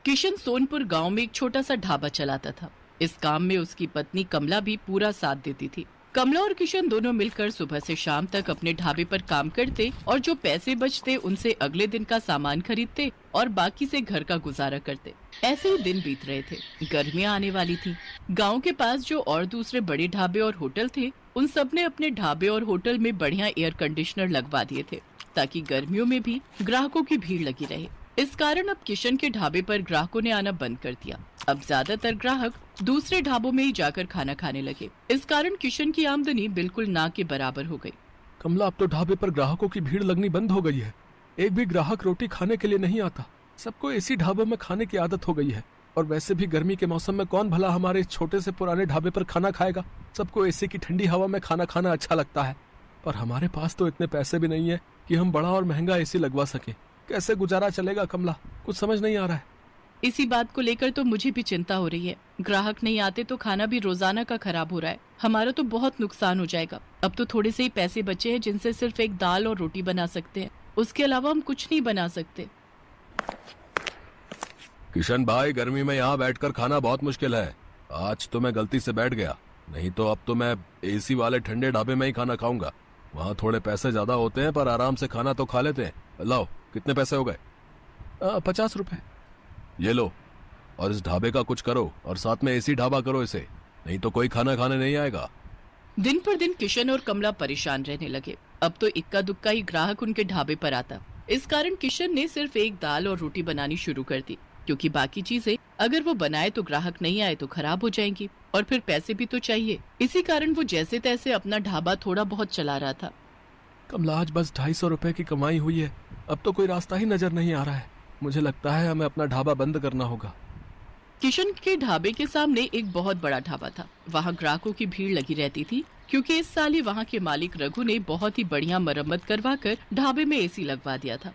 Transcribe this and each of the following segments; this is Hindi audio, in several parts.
किशन सोनपुर गांव में एक छोटा सा ढाबा चलाता था। इस काम में उसकी पत्नी कमला भी पूरा साथ देती थी। कमला और किशन दोनों मिलकर सुबह से शाम तक अपने ढाबे पर काम करते और जो पैसे बचते उनसे अगले दिन का सामान खरीदते और बाकी से घर का गुजारा करते। ऐसे ही दिन बीत रहे थे। गर्मियां आने वाली थी। गांव के पास जो और दूसरे बड़े ढाबे और होटल थे, उन सब ने अपने ढाबे और होटल में बढ़िया एयर कंडीशनर लगवा दिए थे ताकि गर्मियों में भी ग्राहकों की भीड़ लगी रहे। इस कारण अब किशन के ढाबे पर ग्राहकों ने आना बंद कर दिया। अब ज्यादातर ग्राहक दूसरे ढाबों में ही जाकर खाना खाने लगे। इस कारण किशन की आमदनी बिल्कुल ना के बराबर हो गई। कमला, अब तो ढाबे पर ग्राहकों की भीड़ लगनी बंद हो गई है। एक भी ग्राहक रोटी खाने के लिए नहीं आता। सबको इसी ढाबों में खाने की आदत हो गई है। और वैसे भी गर्मी के मौसम में कौन भला हमारे इस छोटे से पुराने ढाबे पर खाना खाएगा। सबको एसी की ठंडी हवा में खाना खाना अच्छा लगता है। पर हमारे पास तो इतने पैसे भी नहीं है कि हम बड़ा और महंगा एसी लगवा सके। कैसे गुजारा चलेगा कमला, कुछ समझ नहीं आ रहा है। इसी बात को लेकर तो मुझे भी चिंता हो रही है। ग्राहक नहीं आते तो खाना भी रोजाना का खराब हो रहा है। हमारा तो बहुत नुकसान हो जाएगा। अब तो थोड़े से ही पैसे बचे हैं जिनसे सिर्फ एक दाल और रोटी बना सकते हैं। उसके अलावा हम कुछ नहीं बना सकते। किशन भाई, गर्मी में यहाँ बैठकर खाना बहुत मुश्किल है। आज तो मैं गलती से बैठ गया, नहीं तो अब तो मैं एसी वाले ठंडे ढाबे में ही खाना खाऊंगा। वहाँ थोड़े पैसे ज्यादा होते हैं पर आराम से खाना तो खा लेते हैं। लाओ, कितने पैसे हो गए? 50 रुपए। ये लो, और इस ढाबे का कुछ करो और साथ में एसी ढाबा करो इसे, नहीं तो कोई खाना खाने नहीं आएगा। दिन पर दिन किशन और कमला परेशान रहने लगे। अब तो इक्का दुक्का ही ग्राहक उनके ढाबे पर आता। इस कारण किशन ने सिर्फ एक दाल और रोटी बनानी शुरू कर दी, क्योंकि बाकी चीजें अगर वो बनाए तो ग्राहक नहीं आए तो खराब हो जाएंगी और फिर पैसे भी तो चाहिए। इसी कारण वो जैसे तैसे अपना ढाबा थोड़ा बहुत चला रहा था। कमला, आज बस 250 रुपए की कमाई हुई है। अब तो कोई रास्ता ही नजर नहीं आ रहा है। मुझे लगता है हमें अपना ढाबा बंद करना होगा। किशन के ढाबे के सामने एक बहुत बड़ा ढाबा था। वहाँ ग्राहकों की भीड़ लगी रहती थी, क्योंकि इस साल ही वहाँ के मालिक रघु ने बहुत ही बढ़िया मरम्मत करवाकर ढाबे में एसी लगवा दिया था।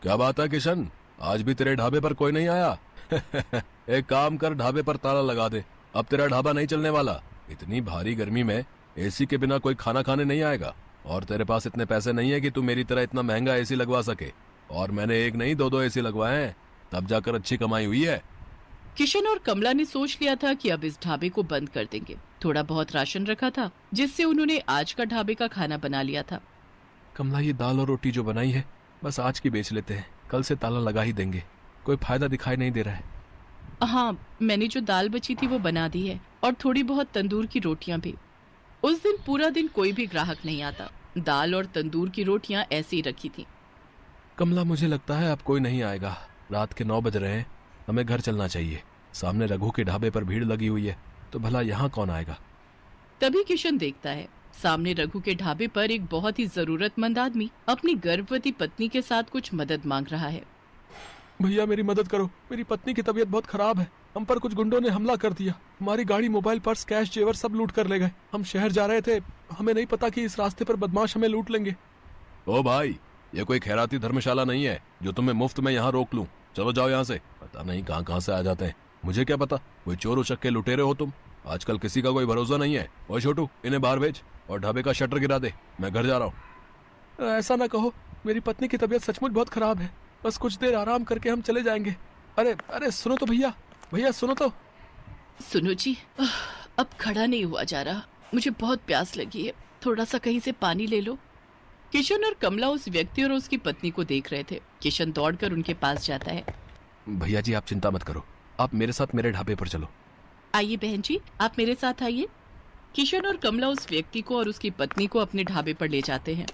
क्या बात है किशन, आज भी तेरे ढाबे पर कोई नहीं आया? एक काम कर, ढाबे पर ताला लगा दे। अब तेरा ढाबा नहीं चलने वाला। इतनी भारी गर्मी में एसी के बिना कोई खाना खाने नहीं आएगा। और तेरे पास इतने पैसे नहीं है कि तू मेरी तरह इतना महंगा एसी लगवा सके। और मैंने एक नहीं दो एसी लगवाए हैं, तब जाकर अच्छी कमाई हुई है। किशन और कमला ने सोच लिया था कि अब इस ढाबे को बंद कर देंगे। थोड़ा बहुत राशन रखा था जिससे उन्होंने आज का ढाबे का खाना बना लिया था। कमला, ये दाल और रोटी जो बनाई है बस आज की बेच लेते हैं, कल से ताला लगा ही देंगे। कोई फायदा दिखाई नहीं दे रहा है। हाँ, मैंने जो दाल बची थी वो बना दी है और थोड़ी बहुत तंदूर की रोटियां भी। उस दिन पूरा दिन कोई भी ग्राहक नहीं आता। दाल और तंदूर की रोटियां ऐसी ही रखी थी। कमला, मुझे लगता है अब कोई नहीं आएगा। रात के 9 बज रहे हैं, हमें घर चलना चाहिए। सामने रघु के ढाबे पर भीड़ लगी हुई है, तो भला यहाँ कौन आएगा? तभी किशन देखता है सामने रघु के ढाबे पर एक बहुत ही जरूरतमंद आदमी अपनी गर्भवती पत्नी के साथ कुछ मदद मांग रहा है। भैया, मेरी मदद करो। मेरी पत्नी की तबीयत बहुत खराब है। हम पर कुछ गुंडों ने हमला कर दिया। हमारी गाड़ी, मोबाइल, पर्स, कैश, जेवर सब लूट कर ले गए। हम शहर जा रहे थे, हमें नहीं पता कि इस रास्ते पर बदमाश हमें लूट लेंगे। ओ भाई, ये कोई खैराती धर्मशाला नहीं है जो तुम्हें मुफ्त में यहाँ रोक लूं। चलो जाओ यहाँ से। पता नहीं कहाँ कहाँ से आ जाते हैं। मुझे क्या पता, कोई चोर उचक्के लुटेरे हो तुम। आजकल किसी का कोई भरोसा नहीं है। ओ छोटू, इन्हें बाहर भेज और ढाबे का शटर गिरा दे। मैं घर जा रहा हूँ। ऐसा ना कहो, मेरी पत्नी की तबीयत सचमुच बहुत खराब है। बस कुछ देर आराम करके हम चले जाएंगे। अरे अरे, सुनो तो भैया, भैया सुनो तो। सुनो जी, अब खड़ा नहीं हुआ जा रहा। मुझे बहुत प्यास लगी है, थोड़ा सा कहीं से पानी ले लो। किशन और कमला उस व्यक्ति और उसकी पत्नी को देख रहे थे। किशन दौड़कर उनके पास जाता है। भैया जी, आप चिंता मत करो, आप मेरे साथ मेरे ढाबे पर चलो। आइए बहन जी, आप मेरे साथ आइए। किशन और कमला उस व्यक्ति को और उसकी पत्नी को अपने ढाबे पर ले जाते हैं।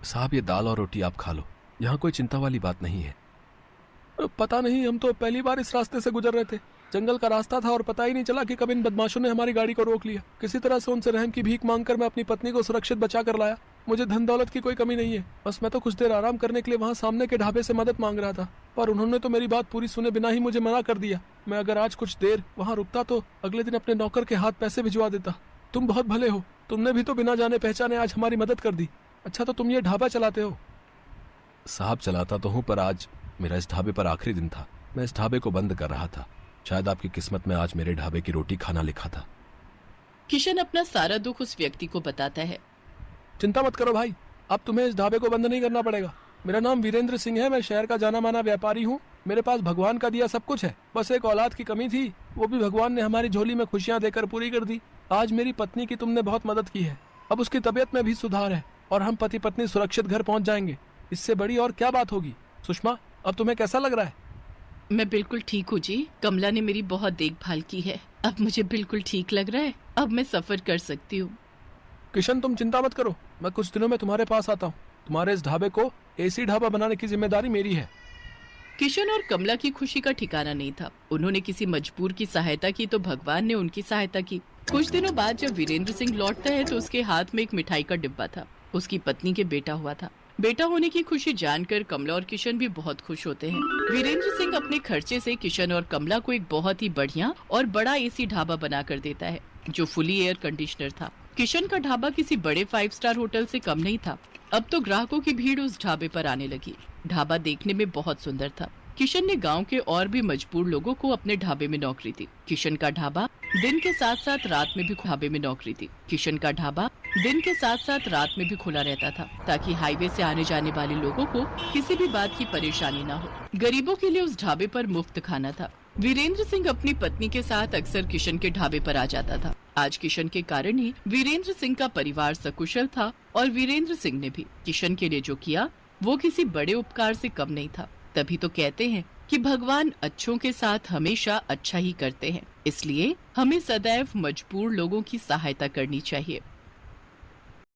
साहब, ये दाल और रोटी आप खा लो, यहाँ कोई चिंता वाली बात नहीं है। पता नहीं, हम तो पहली बार इस रास्ते से गुजर रहे थे। जंगल का रास्ता था और पता ही नहीं चला कि कब इन बदमाशों ने हमारी गाड़ी को रोक लिया। किसी तरह से उनसे रहम की भीख मांगकर मैं अपनी पत्नी को सुरक्षित बचा कर लाया। मुझे धन दौलत की कोई कमी नहीं है। बस मैं तो कुछ देर आराम करने के लिए वहाँ सामने के ढाबे से मदद मांग रहा था, पर उन्होंने तो मेरी बात पूरी सुने बिना ही मुझे मना कर दिया। मैं अगर आज कुछ देर वहाँ रुकता तो अगले दिन अपने नौकर के हाथ पैसे भिजवा देता। तुम बहुत भले हो, तुमने भी तो बिना जाने पहचाने आज हमारी मदद कर दी। अच्छा, तो तुम ये ढाबा चलाते हो? साहब, चलाता तो हूँ, पर आज मेरा इस ढाबे पर आखिरी दिन था। मैं इस ढाबे को बंद कर रहा था। शायद आपकी किस्मत में आज मेरे ढाबे की रोटी खाना लिखा था। किशन अपना सारा दुख उस व्यक्ति को बताता है। चिंता मत करो भाई, अब तुम्हें इस ढाबे को बंद नहीं करना पड़ेगा। मेरा नाम वीरेंद्र सिंह है, मैं शहर का जाना माना व्यापारी हूँ मेरे पास भगवान का दिया सब कुछ है, बस एक औलाद की कमी थी, वो भी भगवान ने हमारी झोली में खुशियाँ देकर पूरी कर दी। आज मेरी पत्नी की तुमने बहुत मदद की है, अब उसकी तबीयत में भी सुधार है और हम पति पत्नी सुरक्षित घर पहुंच जाएंगे। इससे बड़ी और क्या बात होगी। सुषमा, अब तुम्हें कैसा लग रहा है? मैं बिल्कुल ठीक हूँ जी। कमला ने मेरी बहुत देखभाल की है, अब मुझे बिल्कुल ठीक लग रहा है। अब मैं सफर कर सकती हूँ। किशन, तुम चिंता मत करो, मैं कुछ दिनों में तुम्हारे पास आता हूँ। तुम्हारे इस ढाबे को एसी ढाबा बनाने की जिम्मेदारी मेरी है। किशन और कमला की खुशी का ठिकाना नहीं था। उन्होंने किसी मजबूर की सहायता की तो भगवान ने उनकी सहायता की। कुछ दिनों बाद जब वीरेंद्र सिंह लौटता है तो उसके हाथ में एक मिठाई का डिब्बा था। उसकी पत्नी के बेटा हुआ था। बेटा होने की खुशी जानकर कमला और किशन भी बहुत खुश होते हैं। वीरेंद्र सिंह अपने खर्चे से किशन और कमला को एक बहुत ही बढ़िया और बड़ा एसी ढाबा बना कर देता है, जो फुली एयर कंडीशनर था। किशन का ढाबा किसी बड़े 5 स्टार होटल से कम नहीं था। अब तो ग्राहकों की भीड़ उस ढाबे पर आने लगी। ढाबा देखने में बहुत सुंदर था। किशन ने गांव के और भी मजबूर लोगों को अपने ढाबे में नौकरी दी। किशन का ढाबा दिन के साथ साथ रात में भी ढाबे में नौकरी दी। किशन का ढाबा दिन के साथ साथ रात में भी खुला रहता था, ताकि हाईवे से आने जाने वाले लोगों को किसी भी बात की परेशानी न हो। गरीबों के लिए उस ढाबे पर मुफ्त खाना था। वीरेंद्र सिंह अपनी पत्नी के साथ अक्सर किशन के ढाबे पर आ जाता था। आज किशन के कारण ही वीरेंद्र सिंह का परिवार सकुशल था और वीरेंद्र सिंह ने भी किशन के लिए जो किया वो किसी बड़े उपकार से कम नहीं था। तभी तो कहते हैं कि भगवान अच्छों के साथ हमेशा अच्छा ही करते हैं, इसलिए हमें सदैव मजबूर लोगों की सहायता करनी चाहिए।